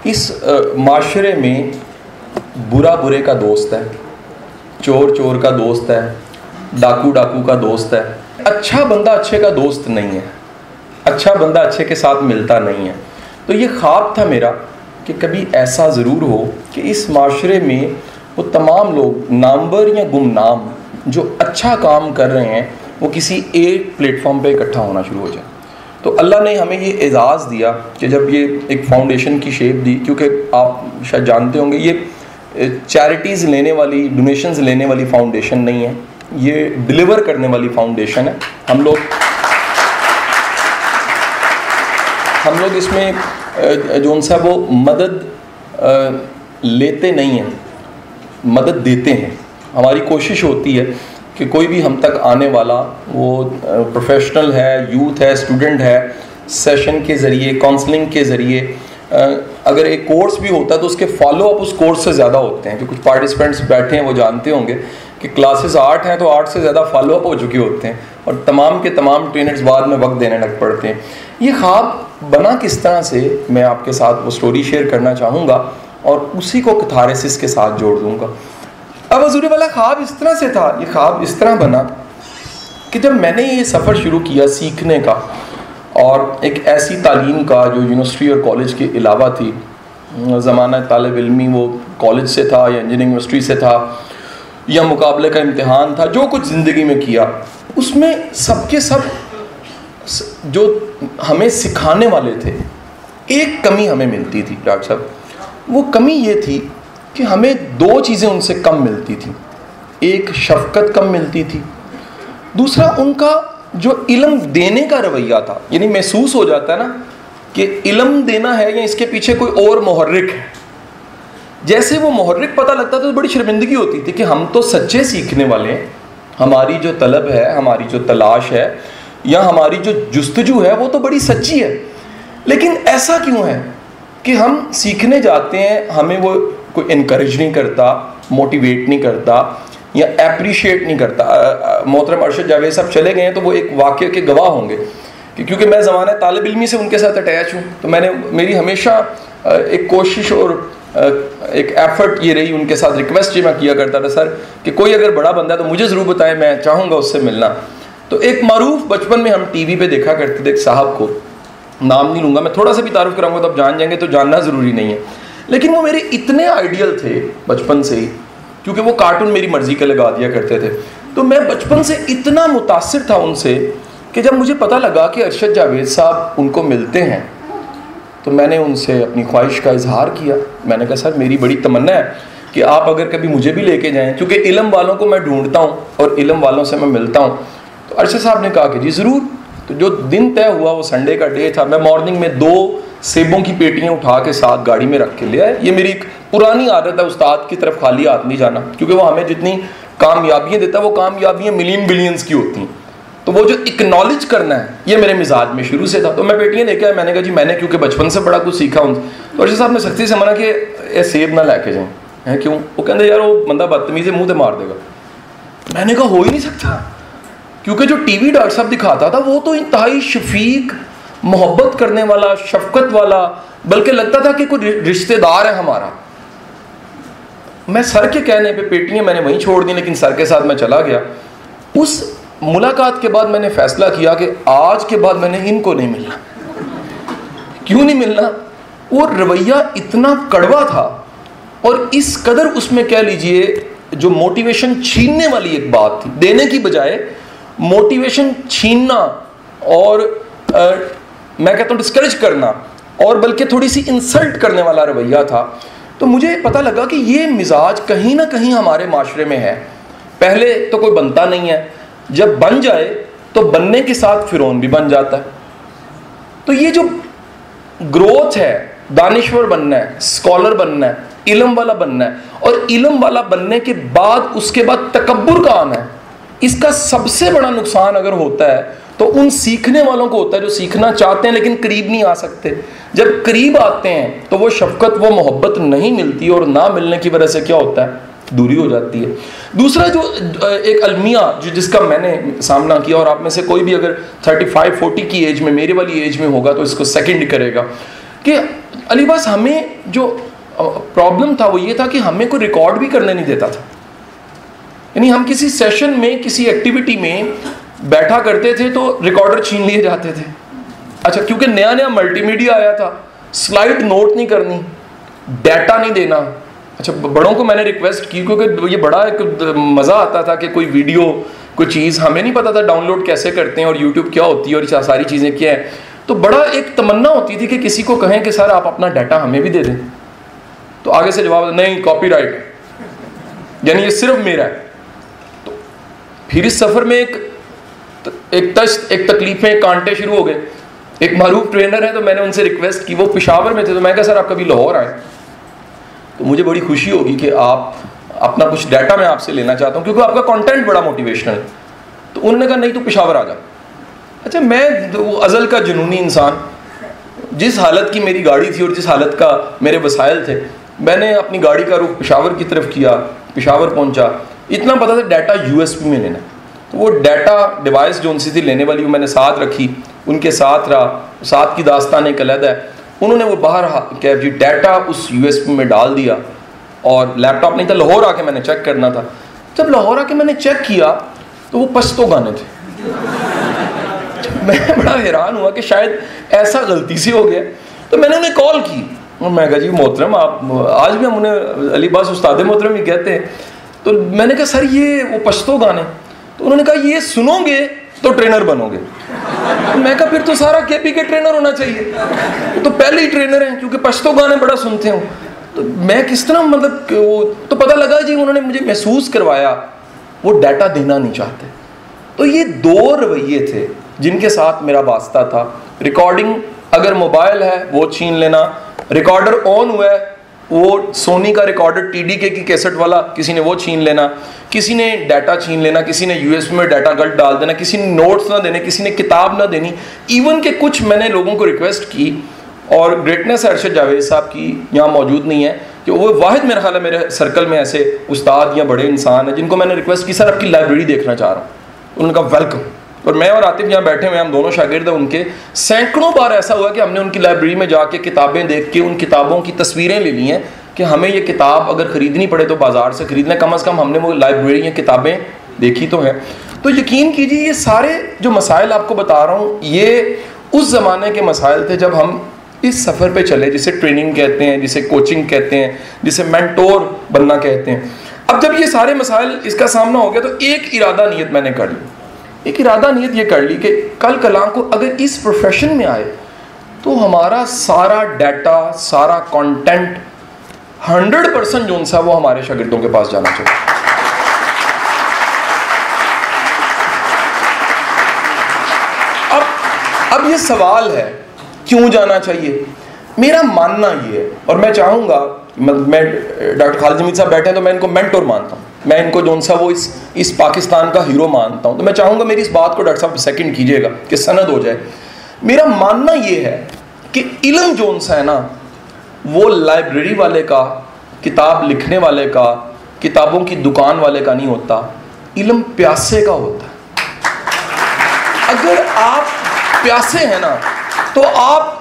इस माशरे में बुरा बुरे का दोस्त है, चोर चोर का दोस्त है, डाकू डाकू का दोस्त है। अच्छा बंदा अच्छे का दोस्त नहीं है, अच्छा बंदा अच्छे के साथ मिलता नहीं है। तो ये ख्वाब था मेरा कि कभी ऐसा ज़रूर हो कि इस माशरे में वो तमाम लोग नामवर या गुमनाम जो अच्छा काम कर रहे हैं वो किसी एक प्लेटफॉर्म पे इकट्ठा होना शुरू हो जाए। तो अल्लाह ने हमें ये एजाज़ दिया कि जब ये एक फाउंडेशन की शेप दी, क्योंकि आप शायद जानते होंगे ये चैरिटीज़ लेने वाली, डोनेशंस लेने वाली फाउंडेशन नहीं है, ये डिलीवर करने वाली फाउंडेशन है। हम लोग इसमें जो उनसे वो मदद लेते नहीं हैं, मदद देते हैं। हमारी कोशिश होती है कि कोई भी हम तक आने वाला, वो प्रोफेशनल है, यूथ है, स्टूडेंट है, सेशन के ज़रिए, काउंसलिंग के ज़रिए, अगर एक कोर्स भी होता है तो उसके फॉलो अप उस कोर्स से ज़्यादा होते हैं। जो कुछ पार्टिसिपेंट्स बैठे हैं वो जानते होंगे कि क्लासेस 8 हैं तो 8 से ज़्यादा फॉलो अप हो चुके होते हैं और तमाम के तमाम ट्रेनर्स बाद में वक्त देने लग पड़ते हैं। ये ख्वाब बना किस तरह से, मैं आपके साथ वो स्टोरी शेयर करना चाहूँगा और उसी को कैथारसिस के साथ जोड़ दूँगा। अब हजूरी वाला ख्वाब इस तरह से था, ये ख्वाब इस तरह बना कि जब मैंने ये सफ़र शुरू किया सीखने का और एक ऐसी तालीम का जो यूनिवर्सिटी और कॉलेज के अलावा थी, ज़माना तालिब इल्मी वो कॉलेज से था या इंजीनियरिंग यूनिवर्सिटी से था या मुकाबले का इम्तिहान था, जो कुछ ज़िंदगी में किया उसमें सबके सब जो हमें सिखाने वाले थे, एक कमी हमें मिलती थी डॉक्टर साहब। वो कमी ये थी कि हमें 2 चीज़ें उनसे कम मिलती थी। एक शफ़क़त कम मिलती थी, दूसरा उनका जो इल्म देने का रवैया था। यानी महसूस हो जाता है ना कि इल्म देना है या इसके पीछे कोई और मुहर्रिक है। जैसे वो मुहर्रिक पता लगता था तो बड़ी शर्मिंदगी होती थी कि हम तो सच्चे सीखने वाले हैं, हमारी जो तलब है, हमारी जो तलाश है या हमारी जो जुस्तजू है वो तो बड़ी सच्ची है, लेकिन ऐसा क्यों है कि हम सीखने जाते हैं, हमें वो कोई इनकरेज नहीं करता, मोटिवेट नहीं करता या अप्रिशिएट नहीं करता। मोहतरम अरशद जावेद साहब चले गए हैं तो वो एक वाक़े के गवाह होंगे कि क्योंकि मैं ज़माने तालिब इल्मी से उनके साथ अटैच हूँ, तो मेरी हमेशा एक कोशिश और एक एफर्ट ये रही, उनके साथ रिक्वेस्ट ये मैं किया करता था, सर कि कोई अगर बड़ा बंदा है तो मुझे ज़रूर बताएं, मैं चाहूँगा उससे मिलना। तो एक मारूफ बचपन में हम टीवी पे देखा करते थे एक साहब को, नाम नहीं लूँगा, मैं थोड़ा सा भी तारुफ कराऊंगा तो आप जान जाएंगे, तो जानना ज़रूरी नहीं है, लेकिन वो मेरे इतने आइडियल थे बचपन से ही, क्योंकि वो कार्टून मेरी मर्ज़ी के लगा दिया करते थे। तो मैं बचपन से इतना मुतासिर था उनसे कि जब मुझे पता लगा कि अरशद जावेद साहब उनको मिलते हैं तो मैंने उनसे अपनी ख्वाहिश का इजहार किया। मैंने कहा सर मेरी बड़ी तमन्ना है कि आप अगर कभी मुझे भी लेके जाएं, क्योंकि इल्म वालों को मैं ढूंढता हूँ और इल्म वालों से मैं मिलता हूँ। तो अरशद साहब ने कहा कि जी ज़रूर। तो जो दिन तय हुआ वो संडे का डे था। मैं मॉर्निंग में 2 सेबों की पेटियाँ उठा के साथ गाड़ी में रख के ले आया। ये मेरी एक पुरानी आदत है, उस्ताद की तरफ खाली हाथ नहीं जाना, क्योंकि वो हमें जितनी कामयाबियाँ देता है वो कामयाबियाँ मिलियन बिलियंस की होती हैं, तो वो जो एक्नॉलेज करना है ये मेरे मिजाज में शुरू से था। तो मैं पेटियाँ लेके आया, मैंने कहा जी मैंने क्योंकि बचपन से बड़ा कुछ सीखा उनसे। तो अरशद साहब ने सख्ती से मना कि ये सेब ना लेके जाएँ। हैं क्यों? वो कहते यार वो बंदा बदतमीज़ी मुँह से मार देगा। मैंने कहा हो ही नहीं सकता, क्योंकि जो टीवी डॉक्टर साहब दिखाता था वो तो इंतहाई शफीक, मोहब्बत करने वाला, शफकत वाला, बल्कि लगता था कि कोई रिश्तेदार है हमारा। मैं सर के कहने पे पेटियाँ मैंने वहीं छोड़ दी, लेकिन सर के साथ मैं चला गया। उस मुलाकात के बाद मैंने फैसला किया कि आज के बाद मैंने इनको नहीं मिलना। क्यों नहीं मिलना? वो रवैया इतना कड़वा था और इस कदर उसमें कह लीजिए जो मोटिवेशन छीनने वाली एक बात थी, देने की बजाय मोटिवेशन छीनना और मैं कहता हूँ डिस्करेज करना और बल्कि थोड़ी सी इंसल्ट करने वाला रवैया था। तो मुझे पता लगा कि ये मिजाज कहीं ना कहीं हमारे माशरे में है। पहले तो कोई बनता नहीं है, जब बन जाए तो बनने के साथ फिरौन भी बन जाता है। तो ये जो ग्रोथ है, दानिश्वर बनना है, स्कॉलर बनना है, इल्म वाला बनना है, और इल्म वाला बनने के बाद उसके बाद तकब्बुर का आना है, इसका सबसे बड़ा नुकसान अगर होता है तो उन सीखने वालों को होता है जो सीखना चाहते हैं लेकिन करीब नहीं आ सकते। जब करीब आते हैं तो वो शफकत, वो मोहब्बत नहीं मिलती, और ना मिलने की वजह से क्या होता है, दूरी हो जाती है। दूसरा जो एक अलमिया जो जिसका मैंने सामना किया, और आप में से कोई भी अगर 35-40 की एज में, मेरे वाली एज में होगा तो इसको सेकंड करेगा, कि अली बस हमें जो प्रॉब्लम था वो ये था कि हमें कोई रिकॉर्ड भी करने नहीं देता था। यानी हम किसी सेशन में, किसी एक्टिविटी में बैठा करते थे तो रिकॉर्डर छीन लिए जाते थे। अच्छा, क्योंकि नया नया मल्टीमीडिया आया था, स्लाइड नोट नहीं करनी, डाटा नहीं देना। अच्छा, बड़ों को मैंने रिक्वेस्ट की, क्योंकि ये बड़ा एक मज़ा आता था कि कोई वीडियो, कोई चीज़, हमें नहीं पता था डाउनलोड कैसे करते हैं और यूट्यूब क्या होती है और सारी चीज़ें क्या है। तो बड़ा एक तमन्ना होती थी कि किसी को कहें कि सर आप अपना डाटा हमें भी दे दें। तो आगे से जवाब, नहीं, कॉपीराइट, यानी ये सिर्फ मेरा है। तो फिर इस सफ़र में एक तकलीफें, कांटे शुरू हो गए। एक मारूफ ट्रेनर है, तो मैंने उनसे रिक्वेस्ट की, वो पेशावर में थे, तो मैं कहा सर आप कभी लाहौर आए तो मुझे बड़ी खुशी होगी कि आप अपना कुछ डाटा मैं आपसे लेना चाहता हूँ, क्योंकि आपका कंटेंट बड़ा मोटिवेशनल है। तो उन्होंने कहा नहीं, तो पेशावर आ जा। अच्छा, मैं वो अज़ल का जुनूनी इंसान, जिस हालत की मेरी गाड़ी थी और जिस हालत का मेरे वसाइल थे, मैंने अपनी गाड़ी का रुख पेशावर की तरफ किया। पेशावर पहुंचा, इतना पता था डाटा यूएसबी में लेना। तो वो डाटा डिवाइस जो उनसे थी लेने वाली, वो मैंने साथ रखी, उनके साथ रहा। साथ की दास्तान एक अलग है। उन्होंने वो बाहर क्या जी डाटा उस यूएसबी में डाल दिया, और लैपटॉप नहीं था, लाहौर आके मैंने चेक करना था। जब लाहौर आके मैंने चेक किया तो वो पश्तो गाने थे। मैं बड़ा हैरान हुआ कि शायद ऐसा गलती से हो गया। तो मैंने उन्हें कॉल की और मैं कहा जी मोहतरम, आप, आज भी हम उन्हें अली बास उस्ताद मोहतरम ही कहते हैं। तो मैंने कहा सर ये वो पश्तो गाने। तो उन्होंने कहा ये सुनोगे तो ट्रेनर बनोगे। तो मैं कहा फिर तो सारा केपी के ट्रेनर होना चाहिए, तो पहले ही ट्रेनर हैं, क्योंकि पश्तो गाने बड़ा सुनते हो। तो मैं किस तरह, मतलब वो तो पता लगा जी, उन्होंने मुझे महसूस करवाया वो डाटा देना नहीं चाहते। तो ये दो रवैये थे जिनके साथ मेरा वास्ता था। रिकॉर्डिंग, अगर मोबाइल है वो छीन लेना, रिकॉर्डर ऑन हुआ है, वो सोनी का रिकॉर्डर TDK की कैसेट वाला, किसी ने वो छीन लेना, किसी ने डाटा छीन लेना, किसी ने USB में डाटा गलत डाल देना, किसी ने नोट्स ना देने, किसी ने किताब ना देनी। इवन के कुछ मैंने लोगों को रिक्वेस्ट की, और ग्रेटनेस अरशद जावेद साहब की यहाँ मौजूद नहीं है, कि वो वाहिद मेरा ख्याल है मेरे सर्कल में ऐसे उस्ताद या बड़े इंसान हैं जिनको मैंने रिक्वेस्ट की सर आपकी लाइब्रेरी देखना चाह रहा हूँ। उन्होंने कहा वेलकम। और मैं और आतिफ यहाँ बैठे हुए, हम दोनों शागिर्द हैं उनके। सैकड़ों बार ऐसा हुआ कि हमने उनकी लाइब्रेरी में जाके किताबें देख के उन किताबों की तस्वीरें ले ली हैं कि हमें ये किताब अगर ख़रीदनी पड़े तो बाज़ार से ख़रीद लें, कम से कम हमने वो लाइब्रेरी या किताबें देखी तो हैं। तो यकीन कीजिए ये सारे जो मसाइल आपको बता रहा हूँ, ये उस ज़माने के मसाइल थे जब हम इस सफ़र पे चले, जिसे ट्रेनिंग कहते हैं, जिसे कोचिंग कहते हैं, जिसे मेंटोर बनना कहते हैं। अब जब ये सारे मसाइल, इसका सामना हो गया, तो एक इरादा नीयत मैंने कर ली। एक इरादा नीयत ये कर ली कि कल कलां को अगर इस प्रोफेशन में आए तो हमारा सारा डाटा, सारा कंटेंट 100% जो सा वो हमारे शागिर्दों के पास जाना चाहिए। अब ये सवाल है क्यों जाना चाहिए। मेरा मानना ये है, और मैं चाहूँगा, मैं डॉक्टर खालिद जमील साहब बैठे हैं तो मैं इनको मेंटोर मानता हूँ, मैं इनको जो सा वो इस पाकिस्तान का हीरो मानता हूँ। तो मैं चाहूँगा मेरी इस बात को डॉक्टर साहब सेकंड कीजिएगा कि सनद हो जाए। मेरा मानना ये है कि इल्म जो सा है ना, वो लाइब्रेरी वाले का, किताब लिखने वाले का, किताबों की दुकान वाले का नहीं होता, इल्म प्यासे का होता है। अगर आप प्यासे हैं ना, तो आप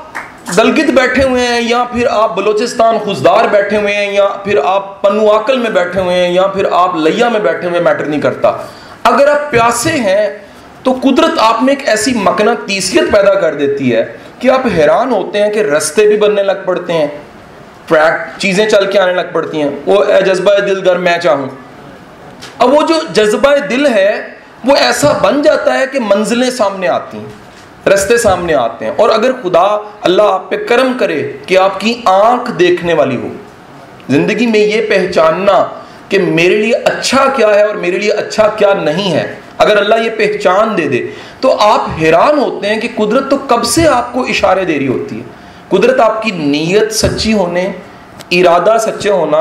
गलगित बैठे हुए हैं, या फिर आप बलोचिस्तान खुजदार बैठे हुए हैं, या फिर आप पन्नुआकल में बैठे हुए हैं, या फिर आप लैया में बैठे हुए, मैटर नहीं करता। अगर आप प्यासे हैं तो कुदरत आप में एक ऐसी मकनातीसियत पैदा कर देती है कि आप हैरान होते हैं कि रास्ते भी बनने लग पड़ते हैं, ट्रैक, चीज़ें चल के आने लग पड़ती हैं। वो जज्बा दिल गर मैं चाहूँ, अब वो जो जज्बा दिल है वो ऐसा बन जाता है कि मंजिलें सामने आती हैं, रास्ते सामने आते हैं। और अगर खुदा अल्लाह आप पे करम करे कि आपकी आंख देखने वाली हो, जिंदगी में ये पहचानना कि मेरे लिए अच्छा क्या है और मेरे लिए अच्छा क्या नहीं है, अगर अल्लाह ये पहचान दे दे तो आप हैरान होते हैं कि कुदरत तो कब से आपको इशारे दे रही होती है। कुदरत आपकी नीयत सच्ची होने, इरादा सच्चे होना,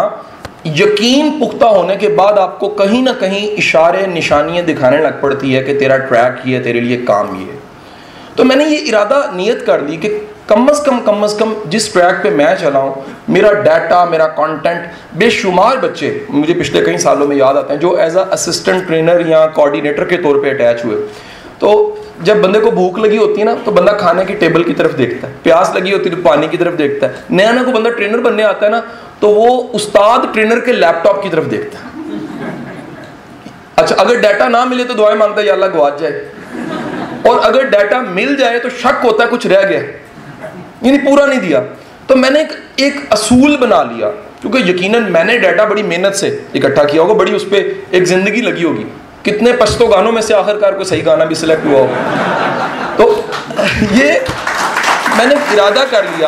यकीन पुख्ता होने के बाद आपको कहीं ना कहीं इशारे, निशानियां दिखाने लग पड़ती है कि तेरा ट्रैक ये है, तेरे लिए काम ये है। तो मैंने ये इरादा नीयत कर ली कि कम अज़ कम जिस ट्रैक पे मैं चलाऊँ, मेरा डाटा, मेरा कंटेंट, बेशुमार बच्चे मुझे पिछले कई सालों में याद आते हैं जो एज अ असिस्टेंट ट्रेनर या कोऑर्डिनेटर के तौर पे अटैच हुए। तो जब बंदे को भूख लगी होती है ना तो बंदा खाने की टेबल की तरफ देखता है, प्यास लगी होती है तो पानी की तरफ देखता है। नया नया को बंदा ट्रेनर बनने आता है ना तो वो उस्ताद ट्रेनर के लैपटॉप की तरफ देखता है। अच्छा, अगर डाटा ना मिले तो दुआएं मांगता है या अल्लाह गवाच जाए, और अगर डाटा मिल जाए तो शक होता है कुछ रह गया, यानी पूरा नहीं दिया। तो मैंने एक असूल बना लिया, क्योंकि यकीनन मैंने डाटा बड़ी मेहनत से इकट्ठा किया होगा, बड़ी उस पर एक जिंदगी लगी होगी, कितने पश्तो गानों में से आखिरकार कोई सही गाना भी सिलेक्ट हुआ होगा। तो ये मैंने इरादा कर लिया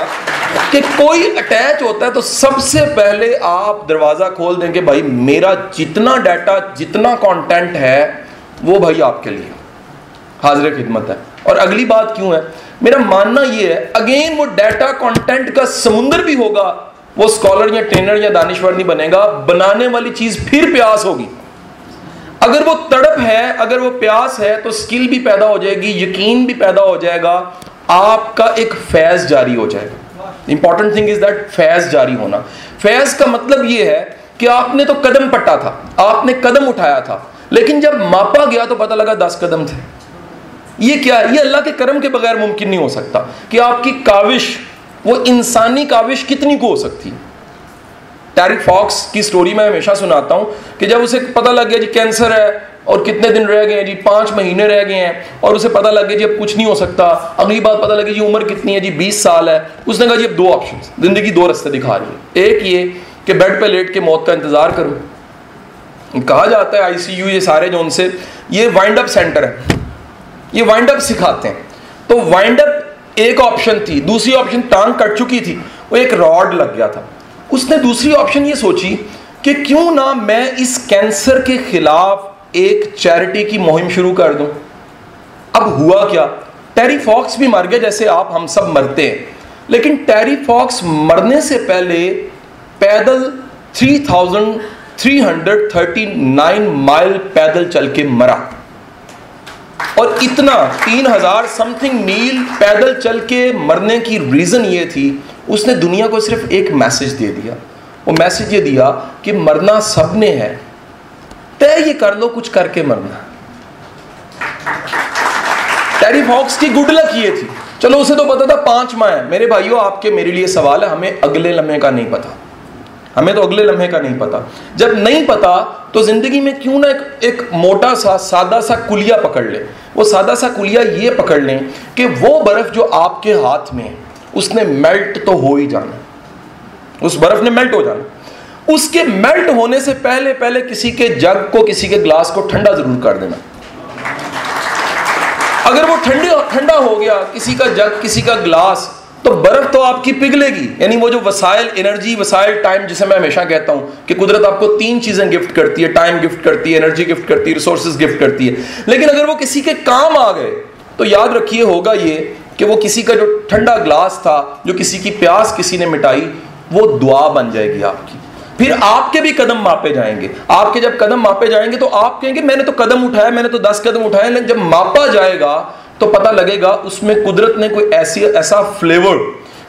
कि कोई अटैच होता है तो सबसे पहले आप दरवाज़ा खोल दें कि भाई मेरा जितना डाटा, जितना कंटेंट है वो भाई आपके लिए हाजिर खिदमत है। और अगली बात क्यों है, मेरा मानना ये है, अगेन वो डाटा कंटेंट का समुंदर भी होगा, वो स्कॉलर या ट्रेनर या दानिश्वर नहीं बनेगा, बनाने वाली चीज फिर प्यास होगी। अगर वो तड़प है, अगर वो प्यास है तो स्किल भी पैदा हो जाएगी, यकीन भी पैदा हो जाएगा, आपका एक फैज जारी हो जाएगा। Important thing is that Faiz जारी होना। फैज का मतलब ये है कि आपने तो कदम पट्टा था, आपने कदम उठाया था, लेकिन जब मापा गया तो पता लगा 10 कदम थे। ये क्या है? ये अल्लाह के करम के बगैर मुमकिन नहीं हो सकता कि आपकी काविश, वो इंसानी काविश कितनी को हो सकती है। टैरिक फॉक्स की स्टोरी मैं हमेशा सुनाता हूं कि जब उसे पता लग गया जी कैंसर है और कितने दिन रह गए हैं जी, 5 महीने रह गए हैं, और उसे पता लग गया जी अब कुछ नहीं हो सकता। अगली बात पता लगी जी उम्र कितनी है जी, 20 साल है। उसने कहा जी अब 2 ऑप्शन, जिंदगी 2 रास्ते दिखा रही है। एक ये कि बेड पे लेट के मौत का इंतजार करो। कहा जाता है आईसीयू, ये सारे जो उनसे, ये वाइंड अप सेंटर है, ये वाइंड अप सिखाते हैं। तो वाइंड अप एक ऑप्शन थी, दूसरी ऑप्शन टांग कट चुकी थी, वो एक रॉड लग गया था। उसने दूसरी ऑप्शन ये सोची कि क्यों ना मैं इस कैंसर के खिलाफ एक चैरिटी की मुहिम शुरू कर दूं। अब हुआ क्या, टेरी फॉक्स भी मर गया जैसे आप हम सब मरते हैं, लेकिन टेरी फॉक्स मरने से पहले पैदल 3339 माइल पैदल चल के मरा। और इतना 3000 समथिंग मील पैदल चल के मरने की रीजन ये थी, उसने दुनिया को सिर्फ एक मैसेज दे दिया। वो मैसेज ये दिया कि मरना सबने है, तय ये कर लो कुछ करके मरना। टेरी फॉक्स की गुड लक ये थी, चलो उसे तो पता था 5 माह है। मेरे भाइयों, आपके मेरे लिए सवाल है, हमें अगले लम्हे का नहीं पता, हमें तो अगले लम्हे का नहीं पता। जब नहीं पता तो जिंदगी में क्यों ना एक मोटा सा सादा सा कुलिया पकड़ ले। वो सादा सा कुलिया ये पकड़ लें कि वो बर्फ जो आपके हाथ में है उसने मेल्ट तो हो ही जाना, उस बर्फ ने मेल्ट हो जाना। उसके मेल्ट होने से पहले पहले किसी के जग को, किसी के ग्लास को ठंडा जरूर कर देना। अगर वो ठंडा हो गया, किसी का जग, किसी का ग्लास, तो बर्फ तो आपकी पिघलेगी। यानी वो जो वसाइल, एनर्जी, वसाइल, टाइम, जिसे मैं हमेशा कहता हूं कि कुदरत आपको 3 चीजें गिफ्ट करती है, टाइम गिफ्ट करती है, एनर्जी गिफ्ट करती है, रिसोर्सेज गिफ्ट करती है। लेकिन अगर वो किसी के काम आ गए तो याद रखिए होगा ये कि वो किसी का जो ठंडा ग्लास था, जो किसी की प्यास किसी ने मिटाई, वो दुआ बन जाएगी आपकी। फिर आपके भी कदम मापे जाएंगे। आपके जब कदम मापे जाएंगे तो आप कहेंगे मैंने तो कदम उठाया, मैंने तो 10 कदम उठाए, लेकिन जब मापा जाएगा तो पता लगेगा उसमें कुदरत ने कोई ऐसा फ्लेवर,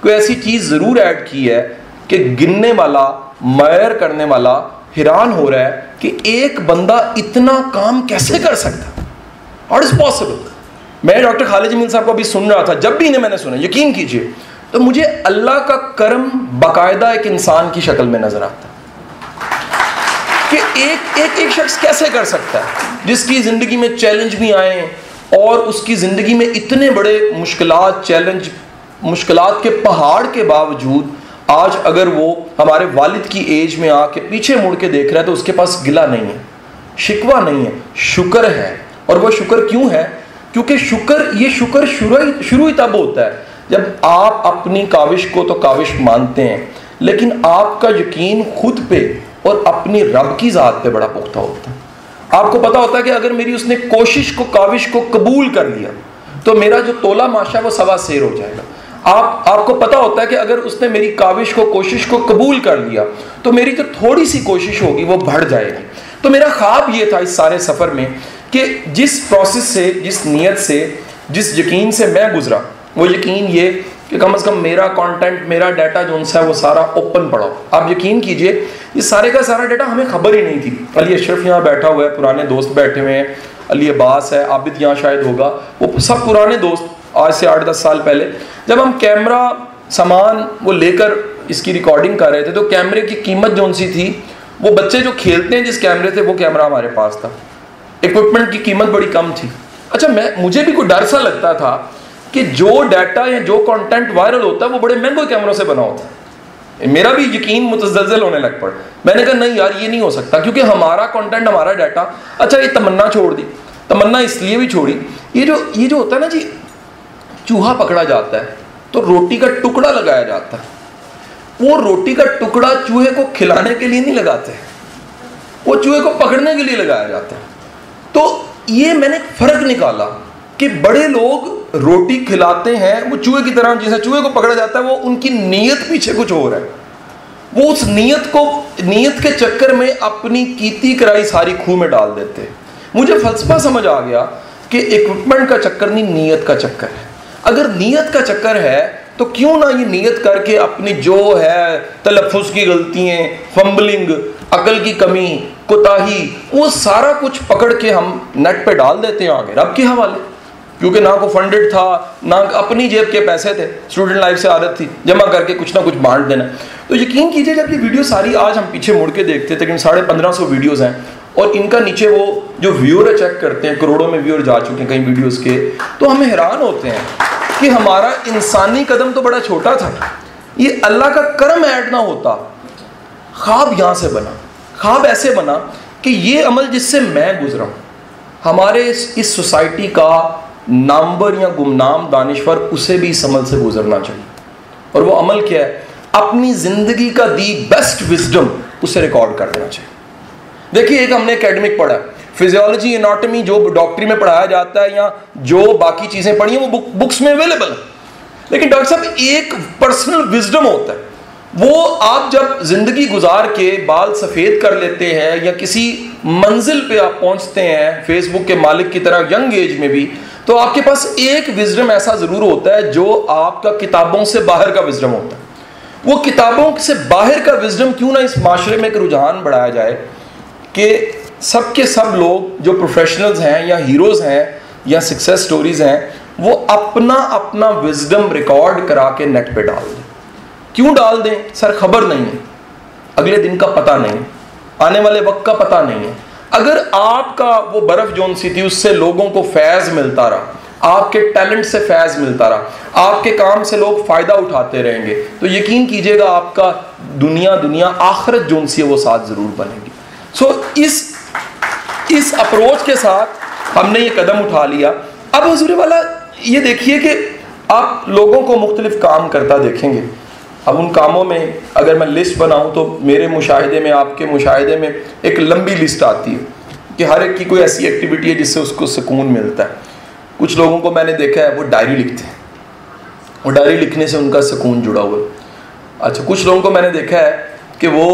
कोई ऐसी चीज जरूर ऐड की है कि गिनने वाला, मेजर करने वाला हैरान हो रहा है कि एक बंदा इतना काम कैसे कर सकता, हाउ इज पॉसिबल। मैं डॉक्टर खालिद जमील साहब को अभी सुन रहा था, जब भी इन्हें मैंने सुना, यकीन कीजिए, तो मुझे अल्लाह का करम बाकायदा एक इंसान की शक्ल में नजर आता कि एक शख्स कैसे कर सकता है जिसकी जिंदगी में चैलेंज भी आए और उसकी ज़िंदगी में इतने बड़े मुश्किलात, चैलेंज, मुश्किलात के पहाड़ के बावजूद आज अगर वो हमारे वालिद की एज में आके पीछे मुड़ के देख रहा है तो उसके पास गिला नहीं है, शिकवा नहीं है, शुक्र है। और वो शुक्र क्यों है? क्योंकि ये शुक्र शुरू ही तब होता है जब आप अपनी काविश को तो काविश मानते हैं, लेकिन आपका यकीन खुद पे और अपनी रब की ज़ात पे बड़ा पुख्ता होता है। आपको पता होता है कि अगर मेरी उसने कोशिश को, काविश को कबूल कर लिया तो मेरा जो तोला माशा वो 1.25 सेर हो जाएगा। आपको पता होता है कि अगर उसने मेरी काविश को, कोशिश को कबूल कर लिया तो मेरी जो थोड़ी सी कोशिश होगी वो बढ़ जाएगी। तो मेरा ख्वाब ये था इस सारे सफ़र में कि जिस प्रोसेस से, जिस नीयत से, जिस यकीन से मैं गुजरा, वो यकीन ये कि कम से कम मेरा कंटेंट, मेरा डाटा जो है वो सारा ओपन पड़ा हो। आप यकीन कीजिए ये सारे का सारा डाटा हमें खबर ही नहीं थी। अली अशरफ यहाँ बैठा हुआ है, पुराने दोस्त बैठे हुए हैं, अली अब्बास है, आबिद यहाँ शायद होगा, वो सब पुराने दोस्त, आज से 8-10 साल पहले जब हम कैमरा सामान वो लेकर इसकी रिकॉर्डिंग कर रहे थे, तो कैमरे की कीमत जो सी थी, वो बच्चे जो खेलते हैं जिस कैमरे से, वो कैमरा हमारे पास था, इक्विपमेंट की कीमत बड़ी कम थी। अच्छा, मुझे भी कोई डर सा लगता था कि जो डाटा या जो कंटेंट वायरल होता है वो बड़े महंगे कैमरों से बना होता है। मेरा भी यकीन मुतज़लज़ल होने लग पड़ा। मैंने कहा नहीं यार, ये नहीं हो सकता, क्योंकि हमारा कंटेंट, हमारा डाटा। अच्छा, ये तमन्ना छोड़ दी, तमन्ना इसलिए भी छोड़ी, ये जो होता है ना जी, चूहा पकड़ा जाता है तो रोटी का टुकड़ा लगाया जाता है। वो रोटी का टुकड़ा चूहे को खिलाने के लिए नहीं लगाते, वो चूहे को पकड़ने के लिए लगाया जाता है। तो ये मैंने फर्क निकाला कि बड़े लोग रोटी खिलाते हैं वो चूहे की तरह, जैसे चूहे को पकड़ा जाता है, वो उनकी नीयत पीछे कुछ और है। वो उस नीयत के चक्कर में अपनी कीती कराई सारी खूह में डाल देते हैं। मुझे फलसफा समझ आ गया कि इक्विपमेंट का चक्कर नहीं, नीयत का चक्कर है। अगर नीयत का चक्कर है तो क्यों ना ये नीयत करके अपनी जो है तलफ़्फ़ुज़ की गलतियाँ, फंबलिंग, अकल की कमी, कोताही, वो सारा कुछ पकड़ के हम नेट पे डाल देते हैं आगे रब के हवाले, क्योंकि ना को फंडेड था, ना अपनी जेब के पैसे थे, स्टूडेंट लाइफ से आदत थी जमा करके कुछ ना कुछ बांट देना। तो यकीन कीजिए, जब ये वीडियो सारी आज हम पीछे मुड़ के देखते थे, तकरीबन 1550 वीडियोज़ हैं, और इनका नीचे वो जो व्यूअर चेक करते हैं, करोड़ों में व्यूअर जा चुके हैं कई वीडियोज़ के, तो हमें हैरान होते हैं कि हमारा इंसानी कदम तो बड़ा छोटा था। ये अल्लाह का करम ऐड ना होता, ख्वाब यहाँ से बना, ख्वाब ऐसे बना कि ये अमल जिससे मैं गुजरा हूँ, हमारे इस सोसाइटी का नामवर या गुमनाम दानिश्वर, उसे भी इस अमल से गुजरना चाहिए। और वो अमल क्या है? अपनी ज़िंदगी का दी बेस्ट विजडम उसे रिकॉर्ड कर देना चाहिए। देखिए, एक हमने एकेडमिक पढ़ा, फिजियोलॉजी, एनाटॉमी जो डॉक्टरी में पढ़ाया जाता है या जो बाकी चीज़ें पढ़ी हैं वो बुक्स में अवेलेबल है, लेकिन डॉक्टर साहब एक पर्सनल विजडम होता है, वो आप जब जिंदगी गुजार के बाल सफ़ेद कर लेते हैं या किसी मंजिल पे आप पहुंचते हैं फेसबुक के मालिक की तरह यंग एज में भी, तो आपके पास एक विजडम ऐसा ज़रूर होता है जो आपका किताबों से बाहर का विजडम होता है। वो किताबों से बाहर का विजडम क्यों ना इस माशरे में एक रुझान बढ़ाया जाए कि सब के सब लोग जो प्रोफेशनल्स हैं या हीरोज़ हैं या सक्सेस स्टोरीज़ हैं, वो अपना अपना विजडम रिकॉर्ड करा के नेट पे डाल दें। क्यों डाल दें सर? खबर नहीं है, अगले दिन का पता नहीं, आने वाले वक्त का पता नहीं है। अगर आपका वो बर्फ़ जोन सी थी उससे लोगों को फैज़ मिलता रहा, आपके टैलेंट से फैज़ मिलता रहा, आपके काम से लोग फ़ायदा उठाते रहेंगे, तो यकीन कीजिएगा आपका दुनिया आखिरत जोन सी है वो साथ ज़रूर बनेगी। सो इस अप्रोच के साथ हमने ये कदम उठा लिया। अब हुजूर वाला ये देखिए कि आप लोगों को मुख्तलिफ काम करता देखेंगे। अब उन कामों में अगर मैं लिस्ट बनाऊं तो मेरे मुशाहिदे में, आपके मुशाहिदे में एक लंबी लिस्ट आती है कि हर एक की कोई ऐसी एक्टिविटी है जिससे उसको सुकून मिलता है। कुछ लोगों को मैंने देखा है वो डायरी लिखते हैं, वो डायरी लिखने से उनका सुकून जुड़ा हुआ है। अच्छा, कुछ लोगों को मैंने देखा है कि वो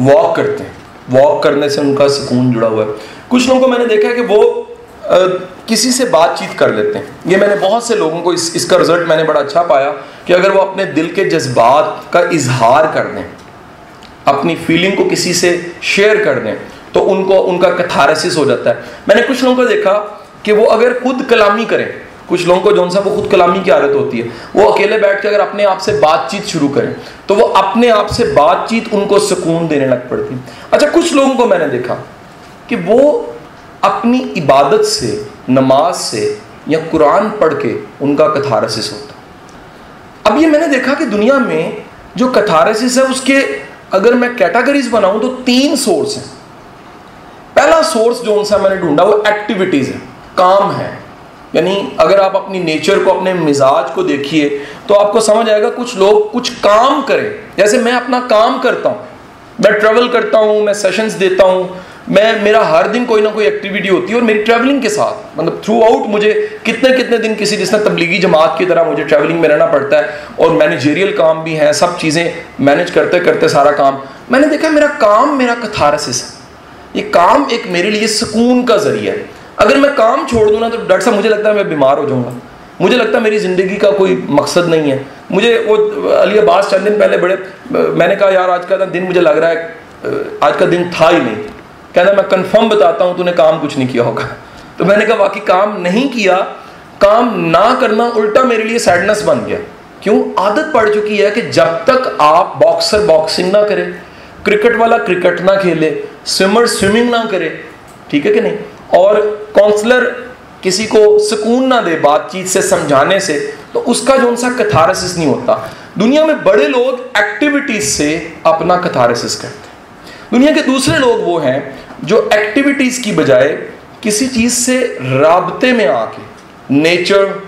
वॉक करते हैं, वॉक करने से उनका सुकून जुड़ा हुआ है। कुछ लोगों को मैंने देखा है कि वो किसी से बातचीत कर लेते हैं। ये मैंने बहुत से लोगों को इसका रिजल्ट मैंने बड़ा अच्छा पाया कि अगर वो अपने दिल के जज्बात का इजहार कर दें, अपनी फीलिंग को किसी से शेयर कर दें, तो उनका कैथारसिस हो जाता है। मैंने कुछ लोगों को देखा कि वो अगर खुद कलामी करें, कुछ लोगों को जो सा वो खुद कलामी की आदत होती है, वो अकेले बैठ के अगर अपने आप से बातचीत शुरू करें तो वो अपने आप से बातचीत उनको सुकून देने लग पड़ती। अच्छा, कुछ लोगों को मैंने देखा कि वो अपनी इबादत से, नमाज से या कुरान पढ़ के उनका कैथारसिस होता। अब ये मैंने देखा कि दुनिया में जो कैथारसिस है उसके अगर मैं कैटेगरीज बनाऊं तो 3 सोर्स हैं। पहला सोर्स जो उनसा मैंने ढूंढा वो एक्टिविटीज़ है, काम है। यानी अगर आप अपनी नेचर को, अपने मिजाज को देखिए तो आपको समझ आएगा कुछ लोग कुछ काम करें। जैसे मैं अपना काम करता हूँ, मैं ट्रैवल करता हूँ, मैं सेशंस देता हूँ, मेरा हर दिन कोई ना कोई एक्टिविटी होती है। और मेरी ट्रैवलिंग के साथ मतलब थ्रू आउट मुझे कितने दिन किसी जिस तबलीगी जमात की तरह मुझे ट्रैवलिंग में रहना पड़ता है, और मैनेजरियल काम भी हैं, सब चीज़ें मैनेज करते करते सारा काम। मैंने देखा मेरा काम मेरा कैथारसिस है। ये काम एक मेरे लिए सुकून का जरिया है। अगर मैं काम छोड़ दूँ ना तो डॉक्टर साहब मुझे लगता है मैं बीमार हो जाऊँगा, मुझे लगता है मेरी ज़िंदगी का कोई मकसद नहीं है। मुझे वो अली अब्बास चंद दिन पहले मैंने कहा यार आज का दिन मुझे लग रहा है आज का दिन था ही नहीं। कहता मैं कंफर्म बताता हूँ तूने काम कुछ नहीं किया होगा। तो मैंने कहा वाकई काम नहीं किया, काम ना करना उल्टा मेरे लिए सैडनेस बन गया। क्यों? आदत पड़ चुकी है कि जब तक आप बॉक्सर बॉक्सिंग ना करे, क्रिकेट वाला क्रिकेट ना खेले, स्विमर स्विमिंग ना करे, ठीक है कि नहीं, और काउंसलर किसी को सुकून ना दे बातचीत से, समझाने से, तो उसका जो सा कैथारसिस नहीं होता। दुनिया में बड़े लोग एक्टिविटीज से अपना कैथारसिस करते हैं। दुनिया के दूसरे लोग वो हैं जो एक्टिविटीज की बजाय किसी चीज से राबते में आके, नेचर,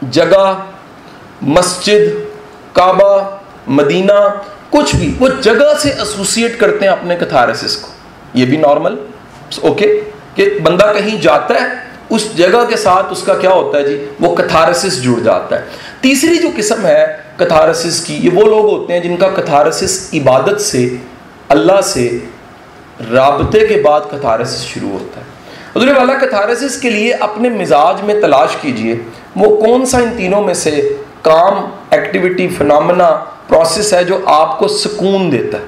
जगह, मस्जिद, काबा, मदीना, कुछ भी, वो जगह से एसोसिएट करते हैं अपने कैथारसिस को। ये भी नॉर्मल ओके कि बंदा कहीं जाता है, उस जगह के साथ उसका क्या होता है जी, वो कैथारसिस जुड़ जाता है। तीसरी जो किस्म है कैथारसिस की, ये वो लोग होते हैं जिनका कैथारसिस इबादत से, अल्लाह से राबते के बाद कैथारसिस शुरू होता है। उधर वाला कैथारसिस के लिए अपने मिजाज में तलाश कीजिए वो कौन सा इन तीनों में से काम, एक्टिविटी, फिनोमेना, प्रोसेस है जो आपको सुकून देता है,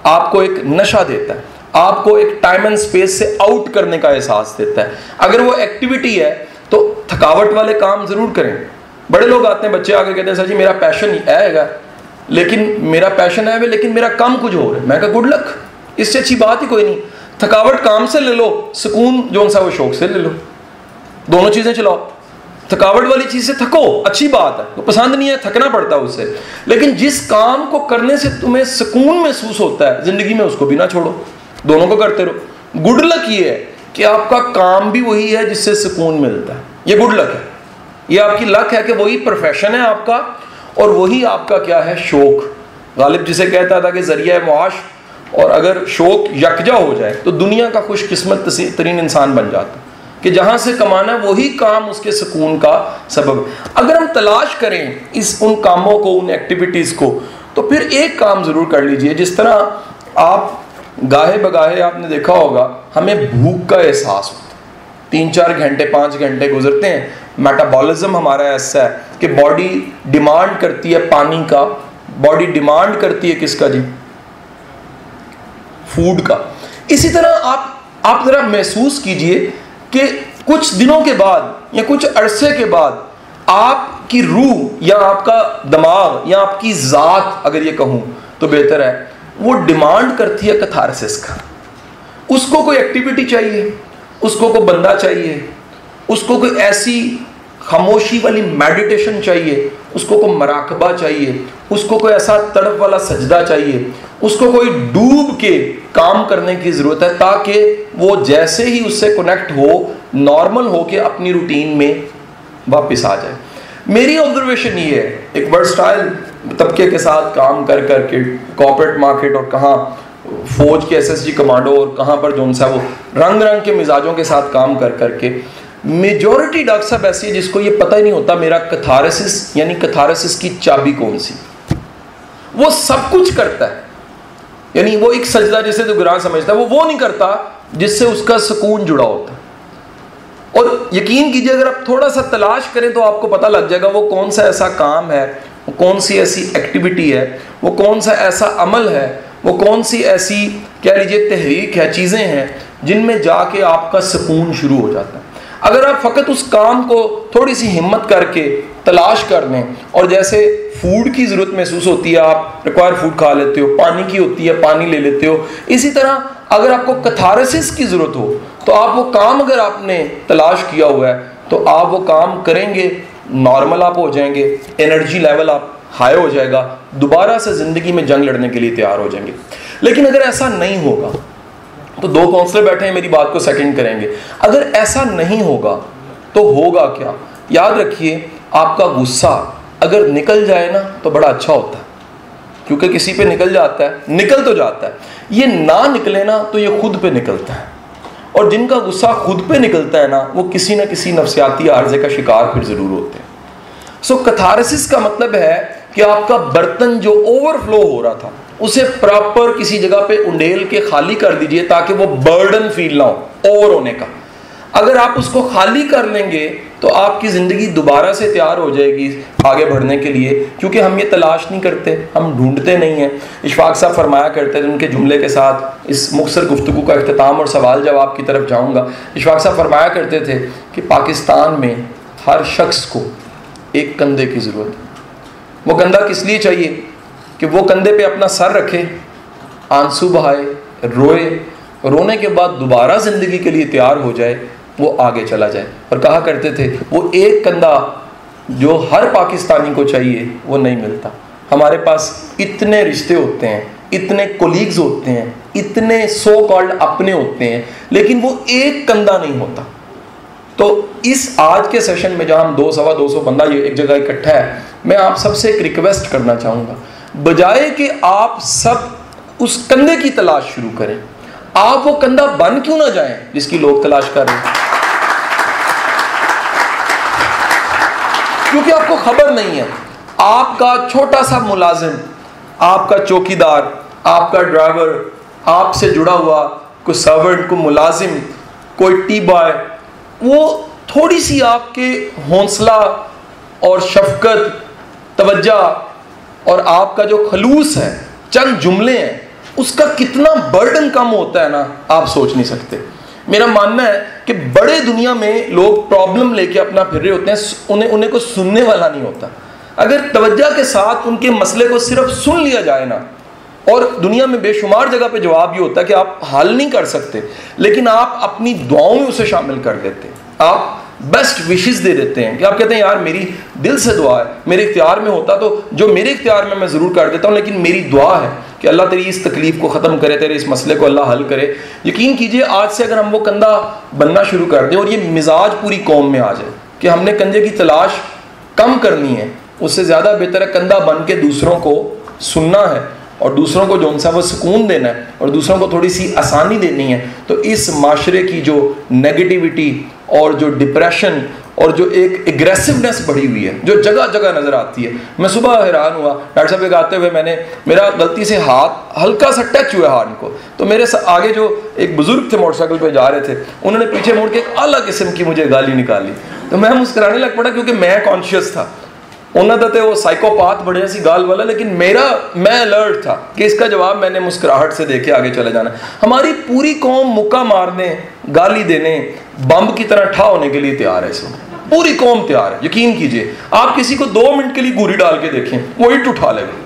आपको एक नशा देता है, आपको एक टाइम एंड स्पेस से आउट करने का एहसास देता है। अगर वो एक्टिविटी है तो थकावट वाले काम जरूर करें। बड़े लोग आते हैं, बच्चे आके कहते हैं सर जी मेरा पैशन ही है, लेकिन मेरा पैशन है लेकिन मेरा काम कुछ और है। मैं कहा गुड लक, इससे अच्छी बात ही कोई नहीं। थकावट काम से ले लो, सुकून जो सा वो शौक से ले लो, दोनों चीजें चलाओ। थकावट वाली चीज से थको, अच्छी बात है, तो पसंद नहीं है, थकना पड़ता है उससे, लेकिन जिस काम को करने से तुम्हें सुकून महसूस होता है जिंदगी में, उसको भी ना छोड़ो, दोनों को करते रहो। गुड लक ये है कि आपका काम भी वही है जिससे सुकून मिलता है, ये गुड लक है, ये आपकी लक है कि वही प्रोफेशन है आपका और वही आपका क्या है, शौक। गालिब जिसे कहता था कि जरिया मुआश, और अगर शौक यकजा हो जाए तो दुनिया का खुशकिस्मत तरीन इंसान बन जाता कि जहां से कमाना वही काम उसके सुकून का सबब। अगर हम तलाश करें उन कामों को, उन एक्टिविटीज को, तो फिर एक काम जरूर कर लीजिए। जिस तरह आप गाहे बगाहे आपने देखा होगा हमें भूख का एहसास होता है, 3-4 घंटे 5 घंटे गुजरते हैं, मेटाबॉलिज्म हमारा ऐसा है कि बॉडी डिमांड करती है पानी का, बॉडी डिमांड करती है किसका जी, फूड का। इसी तरह आप जरा महसूस कीजिए कि कुछ दिनों के बाद या कुछ अरसे के बाद आपकी रूह या आपका दिमाग या आपकी जात, अगर ये कहूं तो बेहतर है, वो डिमांड करती है कैथारसिस का। उसको कोई एक्टिविटी चाहिए, उसको कोई बंदा चाहिए, उसको कोई ऐसी खामोशी वाली मेडिटेशन चाहिए, उसको कोई मराकबा चाहिए, उसको कोई ऐसा तड़प वाला सजदा चाहिए, उसको कोई डूब के काम करने की जरूरत है ताकि वो जैसे ही उससे कनेक्ट हो, नॉर्मल हो के अपनी रूटीन में वापस आ जाए। मेरी ऑब्जर्वेशन ये है, एक वर्सटाइल तबके के साथ काम कर करके कॉर्पोरेट मार्केट और कहाँ फौज के एसएसजी कमांडो और कहाँ पर जो सा वो रंग रंग के मिजाजों के साथ काम कर करके मेजॉरिटी डॉक्टर साहब ऐसी है जिसको ये पता ही नहीं होता मेरा कैथारसिस यानी कैथारसिस की चाबी कौन सी। वो सब कुछ करता है, यानी वो एक सजदा जिसे तो गुनाह समझता है वो नहीं करता जिससे उसका सुकून जुड़ा होता है। और यकीन कीजिए अगर आप थोड़ा सा तलाश करें तो आपको पता लग जाएगा वो कौन सा ऐसा काम है, वो कौन सी ऐसी एक्टिविटी है, वो कौन सा ऐसा अमल है, वो कौन सी ऐसी कह लीजिए तहरीक है, चीज़ें हैं जिनमें जाके आपका सुकून शुरू हो जाता है। अगर आप फ़कत उस काम को थोड़ी सी हिम्मत करके तलाश कर लें, और जैसे फूड की ज़रूरत महसूस होती है, आप रिक्वायर फूड खा लेते हो, पानी की होती है पानी ले लेते हो, इसी तरह अगर आपको कैथारसिस की ज़रूरत हो तो आप वो काम अगर आपने तलाश किया हुआ है तो आप वो काम करेंगे, नॉर्मल आप हो जाएंगे, एनर्जी लेवल आप हाई हो जाएगा, दोबारा से ज़िंदगी में जंग लड़ने के लिए तैयार हो जाएंगे। लेकिन अगर ऐसा नहीं होगा तो 2 काउंसलर बैठे हैं मेरी बात को सेकंड करेंगे, अगर ऐसा नहीं होगा तो होगा क्या। याद रखिए आपका गुस्सा अगर निकल जाए ना तो बड़ा अच्छा होता है, क्योंकि किसी पे निकल जाता है, निकल तो जाता है, ये ना निकले ना तो ये खुद पे निकलता है, और जिनका गुस्सा खुद पे निकलता है ना वो किसी ना किसी नफ्सियाती आर्जे का शिकार फिर जरूर होते हैं। सो कैथारसिस का मतलब है कि आपका बर्तन जो ओवरफ्लो हो रहा था उसे प्रॉपर किसी जगह पे उंडेल के खाली कर दीजिए ताकि वो बर्डन फील ना हो ओवर होने का। अगर आप उसको खाली कर लेंगे तो आपकी ज़िंदगी दोबारा से तैयार हो जाएगी आगे बढ़ने के लिए, क्योंकि हम ये तलाश नहीं करते, हम ढूंढते नहीं हैं। इशफाक साहब फरमाया करते थे, उनके जुमले के साथ इस मुख्तसर गुफ्तगू का इख्तिताम और सवाल जवाब की तरफ जाऊँगा। इशफाक साहब फरमाया करते थे कि पाकिस्तान में हर शख्स को एक कंधे की ज़रूरत है। वो कंधा किस लिए चाहिए कि वो कंधे पे अपना सर रखे, आंसू बहाए, रोए, रोने के बाद दोबारा ज़िंदगी के लिए तैयार हो जाए, वो आगे चला जाए। और कहा करते थे वो एक कंधा जो हर पाकिस्तानी को चाहिए वो नहीं मिलता। हमारे पास इतने रिश्ते होते हैं, इतने कोलीग्स होते हैं, इतने सो कॉल्ड अपने होते हैं, लेकिन वो एक कंधा नहीं होता। तो इस आज के सेशन में जहाँ हम 200-225 बंदा ये एक जगह इकट्ठा है, मैं आप सबसे एक रिक्वेस्ट करना चाहूँगा, बजाय कि आप सब उस कंधे की तलाश शुरू करें, आप वो कंधा बन क्यों ना जाएं जिसकी लोग तलाश कर रहे हैं। क्योंकि आपको खबर नहीं है, आपका छोटा सा मुलाजिम, आपका चौकीदार, आपका ड्राइवर, आपसे जुड़ा हुआ कोई सर्वेंट, कोई मुलाजिम, कोई टी बॉय, वो थोड़ी सी आपके हौसला और शफकत, तवज्जो और आपका जो खलूस है, चंद जुमले हैं, उसका कितना बर्डन कम होता है ना, आप सोच नहीं सकते। मेरा मानना है कि बड़े दुनिया में लोग प्रॉब्लम लेके अपना फिर रहे होते हैं, उन्हें को सुनने वाला नहीं होता। अगर तवज्जो के साथ उनके मसले को सिर्फ सुन लिया जाए ना, और दुनिया में बेशुमार जगह पे जवाब ये होता है कि आप हल नहीं कर सकते, लेकिन आप अपनी दुआओं में उसे शामिल कर देते हैं, आप बेस्ट विशेस दे देते हैं कि आप कहते हैं यार मेरी दिल से दुआ है, मेरे इख्तियार में होता तो जो मेरे इख्तियार में मैं ज़रूर कर देता हूँ, लेकिन मेरी दुआ है कि अल्लाह तेरी इस तकलीफ़ को ख़त्म करे, तेरे इस मसले को अल्लाह हल करे। यकीन कीजिए आज से अगर हम वो कंधा बनना शुरू कर दें और ये मिजाज पूरी कौम में आ जाए कि हमने कंधे की तलाश कम करनी है, उससे ज़्यादा बेहतर है कंधा बन के दूसरों को सुनना है और दूसरों को जो उनसा वो सुकून देना है और दूसरों को थोड़ी सी आसानी देनी है। तो इस माशरे की जो नेगेटिविटी और जो डिप्रेशन और जो एक एग्रेसिवनेस बढ़ी हुई है, जो जगह जगह नज़र आती है, मैं सुबह हैरान हुआ, डॉक्टर साहब के आते हुए मेरा गलती से हाथ हल्का सा टच हुआ हाथ को, तो मेरे आगे जो एक बुजुर्ग थे मोटरसाइकिल पे जा रहे थे, उन्होंने पीछे मुड़ के एक अलग किस्म की मुझे गाली निकाली, तो मैं मुस्कुराने लग पड़ा क्योंकि मैं कॉन्शियस था। उन्होंने तो वो साइकोपाथ बढ़िया सी गाल वाला, लेकिन मैं अलर्ट था कि इसका जवाब मैंने मुस्कुराहट से देके आगे चले जाना। हमारी पूरी कौम मुक्का मारने, गाली देने, बम की तरह ठा होने के लिए तैयार है। इस वक्त पूरी कौम तैयार है। यकीन कीजिए, आप किसी को 2 मिनट के लिए गोली डाल के देखें, वो ईंट उठा लेगा,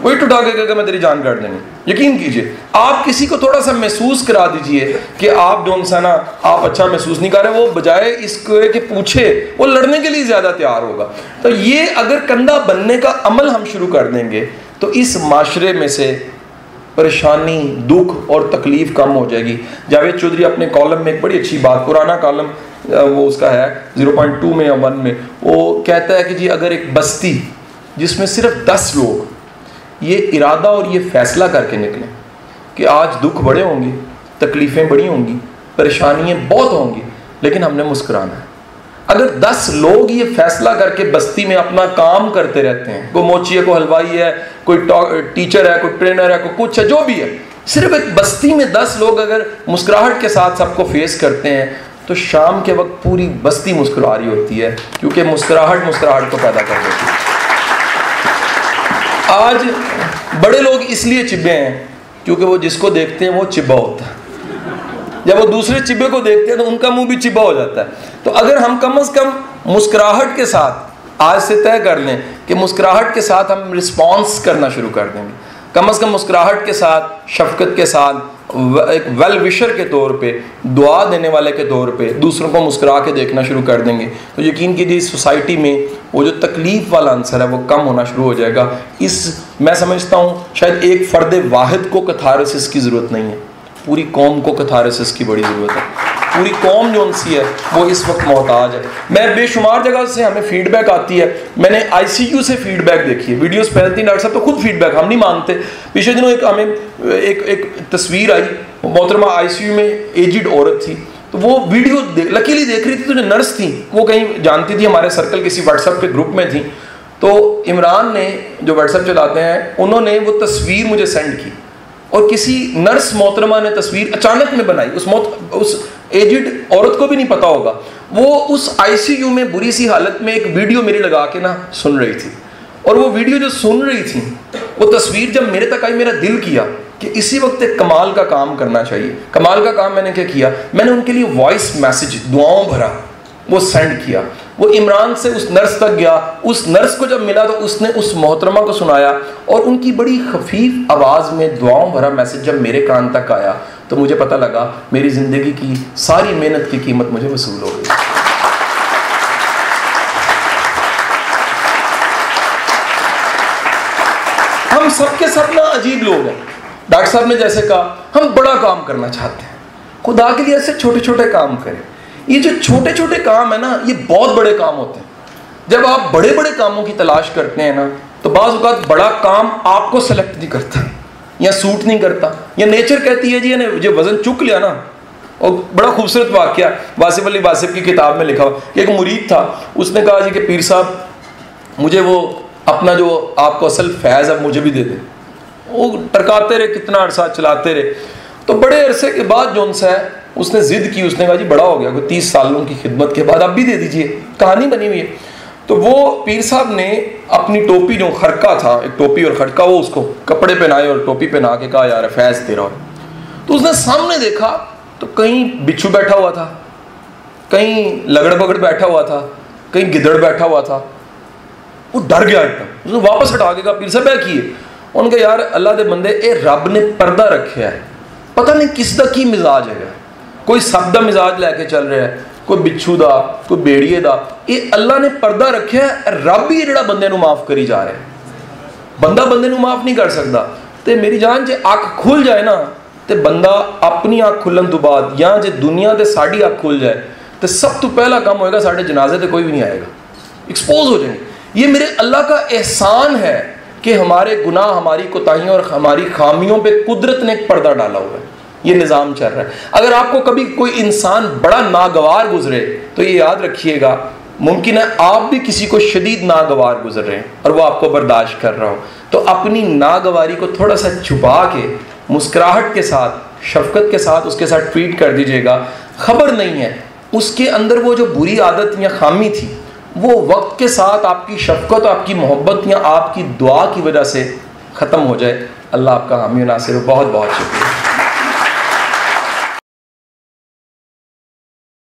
वो ईंट उठा के कहेगा मैं तेरी जान काट देंगे। यकीन कीजिए, आप किसी को थोड़ा सा महसूस करा दीजिए कि आप जो इंसान आप अच्छा महसूस नहीं कर रहे, वो बजाय इसके कि पूछे, वो लड़ने के लिए ज़्यादा तैयार होगा। तो ये अगर कंधा बनने का अमल हम शुरू कर देंगे तो इस माशरे में से परेशानी, दुख और तकलीफ़ कम हो जाएगी। जावेद चौधरी अपने कॉलम में एक बड़ी अच्छी बात, पुराना कॉलम वो उसका है 0.2 में या 1 में, वो कहता है कि जी अगर एक बस्ती जिसमें सिर्फ 10 लोग ये इरादा और ये फैसला करके निकलें कि आज दुख बड़े होंगे, तकलीफ़ें बड़ी होंगी, परेशानियाँ बहुत होंगी, लेकिन हमने मुस्कुराना है। अगर 10 लोग ये फैसला करके बस्ती में अपना काम करते रहते हैं, कोई मोची है, कोई हलवाई है, कोई टीचर है, कोई ट्रेनर है, कोई कुछ है, जो भी है, सिर्फ एक बस्ती में 10 लोग अगर मुस्कुराहट के साथ सबको फेस करते हैं तो शाम के वक्त पूरी बस्ती मुस्कुरा रही होती है, क्योंकि मुस्कुराहट को पैदा कर देती है। आज बड़े लोग इसलिए चिब्बे हैं क्योंकि वो जिसको देखते हैं वो चिब्बा होता है, जब वो दूसरे चिब्बे को देखते हैं तो उनका मुंह भी चिब्बा हो जाता है। तो अगर हम कम से कम मुस्कुराहट के साथ आज से तय कर लें कि मुस्कुराहट के साथ हम रिस्पॉन्स करना शुरू कर देंगे, कम से कम मुस्कुराहट के साथ, शफकत के साथ, एक वेल विशर के तौर पे, दुआ देने वाले के तौर पे दूसरों को मुस्कुरा के देखना शुरू कर देंगे, तो यकीन कीजिए इस सोसाइटी में वो जो तकलीफ़ वाला आंसर है वो कम होना शुरू हो जाएगा। मैं समझता हूँ शायद एक फ़र्द वाहिद को कैथारसिस की ज़रूरत नहीं है, पूरी कौम को कैथारसिस की बड़ी ज़रूरत है। पूरी कौम जो उनसी है वो इस वक्त मोहताज है। मैं बेशुमार जगह से हमें फीडबैक आती है, मैंने ICU से फीडबैक देखी है, वीडियोस फैलती, डॉक्टर साहब तो खुद फीडबैक हम नहीं मानते। पिछले दिनों हमें एक तस्वीर आई, मोहतरमा ICU में एजिड औरत थी, तो वो वीडियो लकीली देख रही थी, तो जो नर्स थी वो कहीं जानती थी, हमारे सर्कल किसी व्हाट्सएप के ग्रुप में थी, तो इमरान ने जो व्हाट्सएप चलाते हैं उन्होंने वो तस्वीर मुझे सेंड की, और किसी नर्स मोहतरमा ने तस्वीर अचानक में बनाई, उस एजिड औरत को भी नहीं पता होगा, वो उस आईसीयू में बुरी सी हालत में एक वीडियो मेरी लगा के ना सुन रही थी, और वो वीडियो जो सुन रही थी, वो तस्वीर जब मेरे तक आई, मेरा दिल किया कि इसी वक्त एक कमाल का काम करना चाहिए। कमाल का काम मैंने क्या किया, मैंने उनके लिए वॉइस मैसेज दुआओं भरा वो सेंड किया। वो इमरान से उस नर्स तक गया, उस नर्स को जब मिला तो उसने उस मोहतरमा को सुनाया, और उनकी बड़ी खफीफ आवाज़ में दुआओं भरा मैसेज जब मेरे कान तक आया तो मुझे पता लगा मेरी ज़िंदगी की सारी मेहनत की कीमत मुझे वसूल हो गई। हम सबके सब ना अजीब लोग हैं। डॉक्टर साहब ने जैसे कहा, हम बड़ा काम करना चाहते हैं, खुदा के लिए ऐसे छोटे छोटे काम करें। ये जो छोटे छोटे काम है ना, ये बहुत बड़े काम होते हैं। जब आप बड़े बड़े कामों की तलाश करते हैं ना, तो बाज़ औक़ात बड़ा काम आपको सेलेक्ट नहीं करता या सूट नहीं करता, या नेचर कहती है जी ने जो वज़न चुक लिया ना। और बड़ा खूबसूरत वाक़या वासिफ़ अली वासिफ़ की किताब में लिखा हुआ कि एक मुरीद था, उसने कहा जी कि पीर साहब मुझे वो अपना जो आपको असल फैज़ अब मुझे भी दे दे। वो टरकाते रहे, कितना अरसा चलाते रहे, तो बड़े अरसे के बाद जो उनसे उसने ज़िद की, उसने कहा जी बड़ा हो गया, कोई 30 सालों की खिदमत के बाद अब भी दे दीजिए। कहानी बनी हुई है। तो वो पीर साहब ने अपनी टोपी, जो खड़का था, एक टोपी और खड़का, वो उसको कपड़े पहनाए और टोपी पहना के कहा यार फैज़ तेरा। तो उसने सामने देखा तो कहीं बिच्छू बैठा हुआ था, कहीं लगड़ बगड़ बैठा हुआ था, कहीं गिदड़ बैठा हुआ था। वो डर गया एकदम, उसने वापस हटा के कहा पीर साहब क्या किए। उनके यार अल्लाह दे बंदे, ए रब ने पर्दा रखे है, पता नहीं किस दा की मिजाज है, कोई सब दा मिजाज लैके चल रहा है, कोई बिच्छू दा, कोई बेड़िए दा। ये अल्लाह ने पर्दा रखे है, रब ही जेड़ा बंदे नू माफ़ करी जा रहा है। बंदा बंदे नू माफ़ नहीं कर सकता। तो मेरी जान जे अख खुल जाए ना, तो बंदा अपनी अख खुलन तो बाद, या जे दुनिया ते साड़ी अख खुल जाए, तो सब तो पहला काम होएगा साढ़े जनाजे ते कोई भी नहीं आएगा, एक्सपोज हो जाएंगे। ये मेरे अल्लाह का एहसान है कि हमारे गुनाह, हमारी कोताहियों और हमारी खामियों पे कुदरत ने एक पर्दा डाला हुआ है। ये निज़ाम चल रहा है। अगर आपको कभी कोई इंसान बड़ा नागवार गुजरे तो ये याद रखिएगा, मुमकिन है आप भी किसी को शदीद नागवार गुजर रहे हैं और वो आपको बर्दाश्त कर रहा हो। तो अपनी नागवारी को थोड़ा सा छुपा के, मुस्कुराहट के साथ, शफकत के साथ उसके साथ ट्रीट कर दीजिएगा। खबर नहीं है उसके अंदर वो जो बुरी आदत या खामी थी, वो वक्त के साथ आपकी शफकत, आपकी मोहब्बत या आपकी दुआ की वजह से ख़त्म हो जाए। अल्लाह आपका हामी नासिर। बहुत बहुत शुक्रिया।